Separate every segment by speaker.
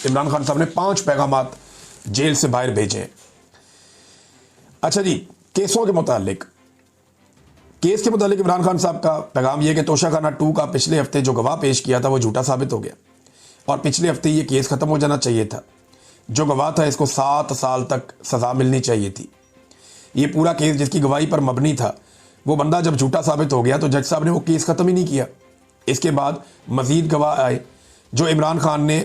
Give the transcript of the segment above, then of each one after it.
Speaker 1: इमरान खान साहब ने 5 पैगामात जेल से बाहर भेजे हैं। अच्छा जी, केसों के मुतालिक इमरान खान साहब का पैगाम यह कि तोशाखाना 2 का पिछले हफ्ते जो गवाह पेश किया था वो झूठा साबित हो गया और पिछले हफ्ते ये केस खत्म हो जाना चाहिए था। जो गवाह था इसको 7 साल तक सजा मिलनी चाहिए थी। ये पूरा केस जिसकी गवाही पर मबनी था, वो बंदा जब झूठा साबित हो गया तो जज साहब ने वो केस खत्म ही नहीं किया। इसके बाद मजीद गवाह आए जो इमरान खान ने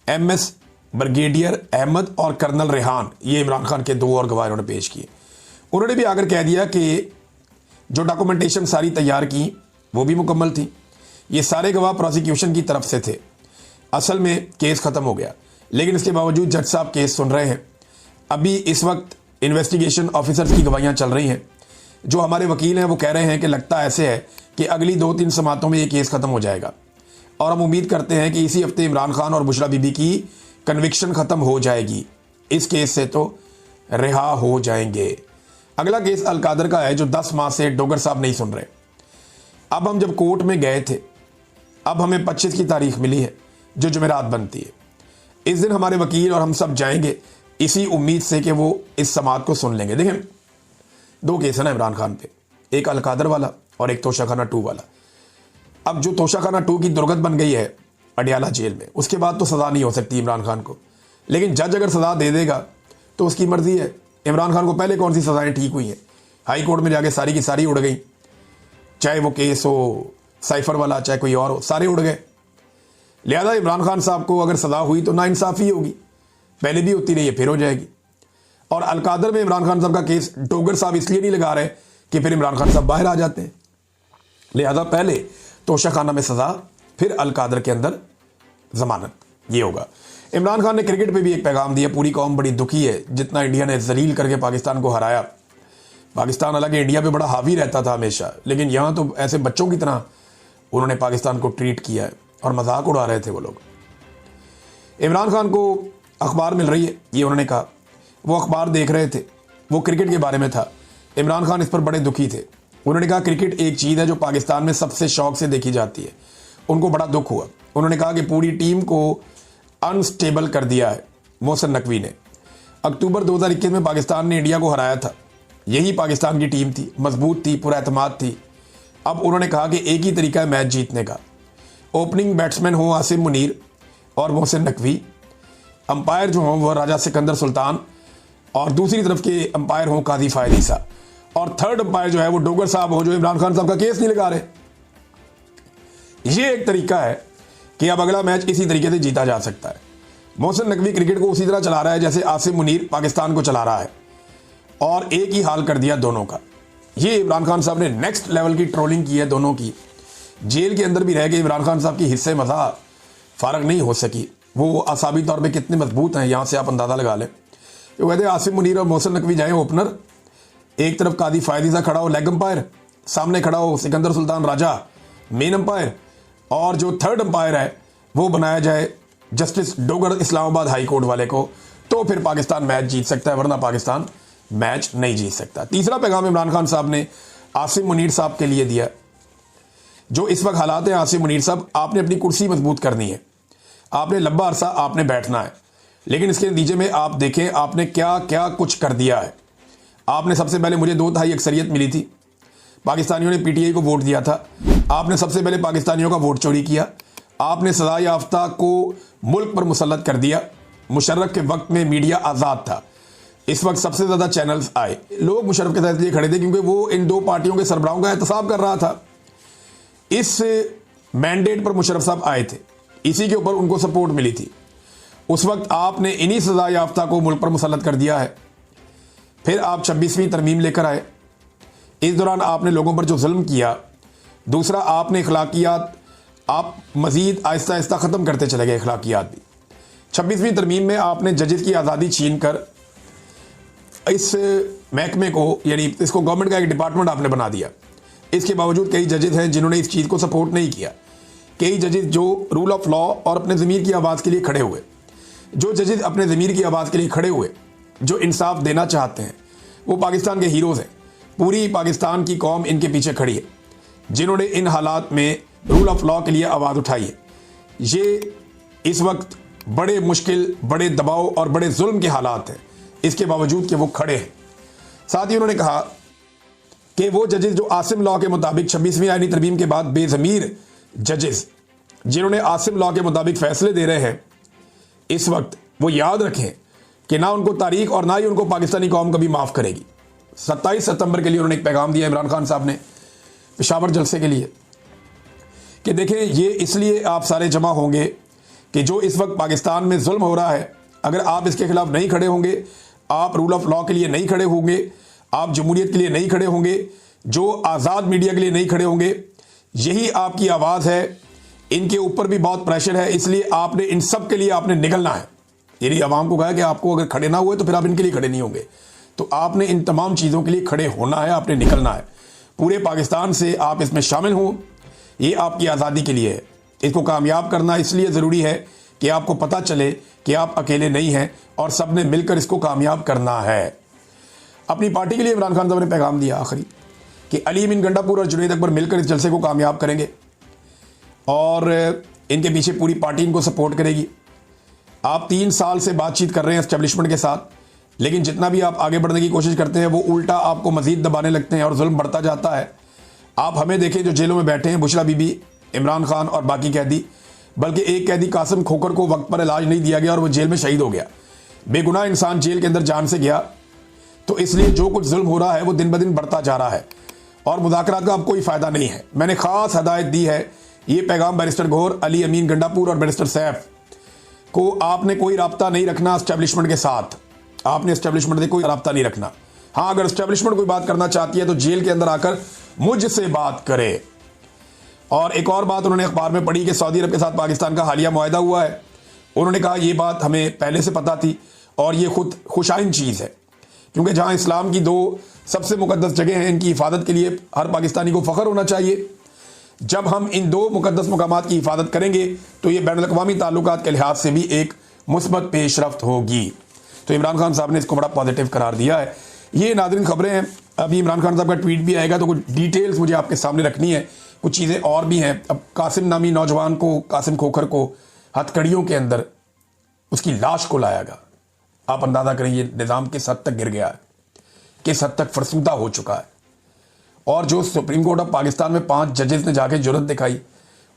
Speaker 1: MS ब्रिगेडियर अहमद और कर्नल रेहान, ये इमरान खान के 2 और गवाह उन्होंने पेश किए। उन्होंने भी आकर कह दिया कि जो डॉक्यूमेंटेशन सारी तैयार की वो भी मुकम्मल थी। ये सारे गवाह प्रोसिक्यूशन की तरफ से थे। असल में केस खत्म हो गया, लेकिन इसके बावजूद जज साहब केस सुन रहे हैं। अभी इस वक्त इन्वेस्टिगेशन ऑफिसर्स की गवाहियां चल रही हैं। जो हमारे वकील हैं वो कह रहे हैं कि लगता ऐसे है कि अगली 2-3 समातों में ये केस खत्म हो जाएगा और हम उम्मीद करते हैं कि इसी हफ्ते इमरान खान और बुशरा बीबी की कन्विक्शन खत्म हो जाएगी। इस केस से तो रिहा हो जाएंगे। अगला केस अलकादर का है जो 10 माह से डोगर साहब नहीं सुन रहे। अब हम जब कोर्ट में गए थे, अब हमें 25 की तारीख मिली है जो जुमेरात बनती है। इस दिन हमारे वकील और हम सब जाएंगे इसी उम्मीद से कि वो इस समात को सुन लेंगे। देखें, 2 केस है ना इमरान खान पे, एक अलकादर वाला और एक तोशाखाना 2 वाला। अब जो तोशाखाना 2 की दुर्गत बन गई है अडियाला जेल में, उसके बाद तो सज़ा नहीं हो सकती इमरान खान को। लेकिन जज अगर सज़ा दे देगा तो उसकी मर्जी है। इमरान खान को पहले कौन सी सज़ाएं ठीक हुई हैं? हाई कोर्ट में जाके सारी की सारी उड़ गई, चाहे वो केस हो साइफर वाला चाहे कोई और हो, सारे उड़ गए। लिहाजा इमरान खान साहब को अगर सज़ा हुई तो नाइंसाफ़ी होगी, पहले भी होती रही है, फिर हो जाएगी। और अलकादर में इमरान खान साहब का केस डोगर साहब इसलिए नहीं लगा रहे कि फिर इमरान खान साहब बाहर आ जाते हैं। लिहाजा पहले तोशाखाना में सज़ा, फिर अलकादर के अंदर जमानत, ये होगा। इमरान खान ने क्रिकेट पे भी एक पैगाम दिया। पूरी कौम बड़ी दुखी है जितना इंडिया ने जलील करके पाकिस्तान को हराया। पाकिस्तान हालांकि इंडिया पे बड़ा हावी रहता था हमेशा, लेकिन यहाँ तो ऐसे बच्चों की तरह उन्होंने पाकिस्तान को ट्रीट किया है और मजाक उड़ा रहे थे वो लोग। इमरान खान को अखबार मिल रही है, ये उन्होंने कहा। वो अखबार देख रहे थे, वो क्रिकेट के बारे में था। इमरान खान इस पर बड़े दुखी थे। उन्होंने कहा क्रिकेट एक चीज़ है जो पाकिस्तान में सबसे शौक से देखी जाती है। उनको बड़ा दुख हुआ। उन्होंने कहा कि पूरी टीम को अनस्टेबल कर दिया है मोहसिन नकवी ने। अक्टूबर 2021 में पाकिस्तान ने इंडिया को हराया था, यही पाकिस्तान की टीम थी, मजबूत थी, पुरएतमाद थी। अब उन्होंने कहा कि एक ही तरीका है मैच जीतने का, ओपनिंग बैट्समैन हो आसिम मुनीर और मोहसिन नकवी, अंपायर जो हों वो राजा सिकंदर सुल्तान, और दूसरी तरफ के अंपायर हों काजी फायद ईसा, और थर्ड अंपायर जो है वो डोगर साहब हो जो इमरान खान साहब का केस नहीं लगा रहे। ये एक तरीका है कि अब अगला मैच इसी तरीके से जीता जा सकता है। मोहसिन नकवी क्रिकेट को उसी तरह चला रहा है जैसे आसिम मुनीर पाकिस्तान को चला रहा है, और एक ही हाल कर दिया दोनों का। ये इमरान खान साहब ने नेक्स्ट लेवल की ट्रोलिंग की है दोनों की। जेल के अंदर भी रह के इमरान खान साहब की हिस्से मज़ा फारग नहीं हो सकी। वो आसाबी तौर पे कितने मजबूत हैं यहाँ से आप अंदाज़ा लगा लें। वो कहते हैं आसिम मुनीर और मोहसिन नकवी जाएँ ओपनर, एक तरफ कादी फायदीसा खड़ा हो लेग अंपायर, सामने खड़ा हो सिकंदर सुल्तान राजा मेन अंपायर, और जो थर्ड अंपायर है वो बनाया जाए justice Dogar Islamabad high court वाले को, तो फिर पाकिस्तान मैच जीत सकता है, वरना पाकिस्तान मैच नहीं जीत सकता। तीसरा पैगाम इमरान खान साहब ने आसिम मुनीर साहब के लिए दिया। जो इस वक्त हालात हैं, आसिम मुनीर साहब, आपने अपनी कुर्सी मजबूत करनी है, आपने लंबा अरसा आपने बैठना है, लेकिन इसके नतीजे में आप देखें आपने क्या क्या कुछ कर दिया है। आपने सबसे पहले, मुझे 2/3 अक्सरियत मिली थी, पाकिस्तानियों ने PTI को वोट दिया था, आपने सबसे पहले पाकिस्तानियों का वोट चोरी किया, आपने सजा याफ्ता को मुल्क पर मुसल्लत कर दिया। मुशर्रफ के वक्त में मीडिया आज़ाद था, इस वक्त सबसे ज़्यादा चैनल्स आए। लोग मुशर्रफ के साथ इसलिए खड़े थे क्योंकि वो इन 2 पार्टियों के सरबराहों का एहतसाब कर रहा था। इस मैंडेट पर मुशर्रफ साहब आए थे, इसी के ऊपर उनको सपोर्ट मिली थी। उस वक्त आपने इन्हीं सजा याफ्ता को मुल्क पर मुसल्लत कर दिया है। फिर आप 26वीं तरमीम लेकर आए, इस दौरान आपने लोगों पर जो जुल्म किया। दूसरा, आपने अखलाकियात आप मजीद आहिस्ता आहिस्ता ख़त्म करते चले गए अखलाकियात भी। 26वीं तरमीम में आपने जजेस की आज़ादी छीन कर इस महकमे को, यानी इसको गवर्नमेंट का एक डिपार्टमेंट आपने बना दिया। इसके बावजूद कई जजेस हैं जिन्होंने इस चीज़ को सपोर्ट नहीं किया। कई जजेस जो रूल ऑफ लॉ और अपने ज़मीर की आवाज़ के लिए खड़े हुए, जो जजेस अपने ज़मीर की आवाज़ के लिए खड़े हुए, जो इंसाफ देना चाहते हैं, वो पाकिस्तान के हीरोज़ हैं। पूरी पाकिस्तान की कौम इनके पीछे खड़ी है, जिन्होंने इन हालात में रूल ऑफ लॉ के लिए आवाज़ उठाई है। ये इस वक्त बड़े मुश्किल, बड़े दबाव और बड़े जुल्म के हालात हैं, इसके बावजूद कि वो खड़े हैं। साथ ही उन्होंने कहा कि वो जजेस जो आसिम लॉ के मुताबिक 26वीं आईनी तरमीम के बाद बेज़मीर जजेस जिन्होंने आसिम लॉ के मुताबिक फैसले दे रहे हैं, इस वक्त वो याद रखें कि ना उनको तारीख और ना ही उनको पाकिस्तानी कौम कभी माफ़ करेगी। 27 सितंबर के लिए उन्होंने एक पैगाम दिया इमरान खान साहब ने पेशावर जलसे के लिए कि देखें, ये इसलिए आप सारे जमा होंगे कि जो इस वक्त पाकिस्तान में जुल्म हो रहा है, अगर आप इसके खिलाफ नहीं खड़े होंगे, आप रूल ऑफ लॉ के लिए नहीं खड़े होंगे, आप जमहूरियत के लिए नहीं खड़े होंगे, जो आज़ाद मीडिया के लिए नहीं खड़े होंगे, यही आपकी आवाज़ है। इनके ऊपर भी बहुत प्रेशर है, इसलिए आपने इन सब के लिए आपने निकलना है। यानी आवाम को कहा कि आपको अगर खड़े ना हुए तो फिर आप इनके लिए खड़े नहीं होंगे, तो आपने इन तमाम चीज़ों के लिए खड़े होना है, आपने निकलना है। पूरे पाकिस्तान से आप इसमें शामिल हों, ये आपकी आज़ादी के लिए है। इसको कामयाब करना इसलिए ज़रूरी है कि आपको पता चले कि आप अकेले नहीं हैं और सब ने मिलकर इसको कामयाब करना है। अपनी पार्टी के लिए इमरान खान साहब ने पैगाम दिया आखिरी कि अली अमीन गंडापुर और जुनैद अकबर मिलकर इस जलसे को कामयाब करेंगे और इनके पीछे पूरी पार्टी इनको सपोर्ट करेगी। आप 3 साल से बातचीत कर रहे हैं एस्टेब्लिशमेंट के साथ, लेकिन जितना भी आप आगे बढ़ने की कोशिश करते हैं वो उल्टा आपको मजीद दबाने लगते हैं और जुल्म बढ़ता जाता है। आप हमें देखें, जो जेलों में बैठे हैं, बुशरा बीबी, इमरान खान और बाकी कैदी, बल्कि एक कैदी कासिम खोखर को वक्त पर इलाज नहीं दिया गया और वो जेल में शहीद हो गया। बेगुनाह इंसान जेल के अंदर जान से गया, तो इसलिए जो कुछ जुल्म हो रहा है वो दिन ब दिन बढ़ता जा रहा है और मुज़ाकरात का अब कोई फ़ायदा नहीं है। मैंने ख़ास हदायत दी है, ये पैगाम बैरिस्टर गौहर, अली अमीन गंडापुर और बैरिस्टर सैफ को आपने कोई रब्ता नहीं रखना एस्टेब्लिशमेंट के साथ, आपने एस्टेब्लिशमेंट से कोई रब्ता नहीं रखना। हाँ, अगर एस्टेब्लिशमेंट कोई बात करना चाहती है तो जेल के अंदर आकर मुझसे बात करे। और एक और बात उन्होंने अखबार में पढ़ी कि सऊदी अरब के साथ पाकिस्तान का हालिया मुआहदा हुआ है। उन्होंने कहा ये बात हमें पहले से पता थी और ये खुद खुशाइन चीज़ है, क्योंकि जहाँ इस्लाम की 2 सबसे मुकद्दस जगह हैं, इनकी हिफाजत के लिए हर पाकिस्तानी को फ़ख्र होना चाहिए। जब हम इन 2 मुकद्दस मकामात की हिफाजत करेंगे तो ये बैनुल अक़वामी ताल्लुकात के लिहाज से भी एक मुस्बत पेशरफ्त होगी। तो इमरान खान साहब ने इसको बड़ा पॉजिटिव करार दिया है। ये नाज़रीन खबरें हैं, अभी इमरान खान साहब का ट्वीट भी आएगा तो कुछ डिटेल्स मुझे आपके सामने रखनी है, कुछ चीज़ें और भी हैं। अब कासिम नामी नौजवान को, कासिम खोखर को हथकड़ियों के अंदर उसकी लाश को लाया गया। आप अंदाज़ा करें ये निज़ाम किस हद तक गिर गया है, किस हद तक फरसूदा हो चुका है। और जो सुप्रीम कोर्ट ऑफ पाकिस्तान में 5 जजेस ने जाके जुर्रत दिखाई,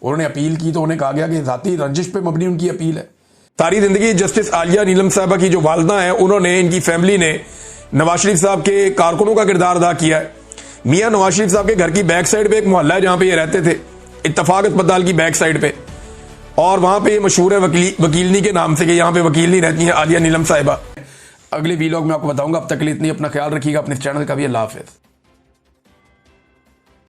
Speaker 1: उन्होंने अपील की तो उन्हें कहा गया कि ज़ाती रंजिश पे मबनी उनकी अपील है। सारी ज़िंदगी जस्टिस आलिया नीलम साहबा की जो वालदा है, उन्होंने, इनकी फैमिली ने नवाज शरीफ साहब के कारकुनों का किरदार अदा किया है। मियाँ नवाज शरीफ साहब के घर की बैक साइड पे एक मोहल्ला है जहाँ पे ये रहते थे, इत्तफाक अस्पताल की बैक साइड पे, और वहाँ पे मशहूर है वकीलनी के नाम से कि यहाँ पे वकीलनी रहती है आलिया नीलम साहिबा। अगले वीलॉग में आपको बताऊंगा। अब तक के लिए इतनी, अपना ख्याल रखिएगा, अपने चैनल का भी। अल्लाह हाफ़िज़।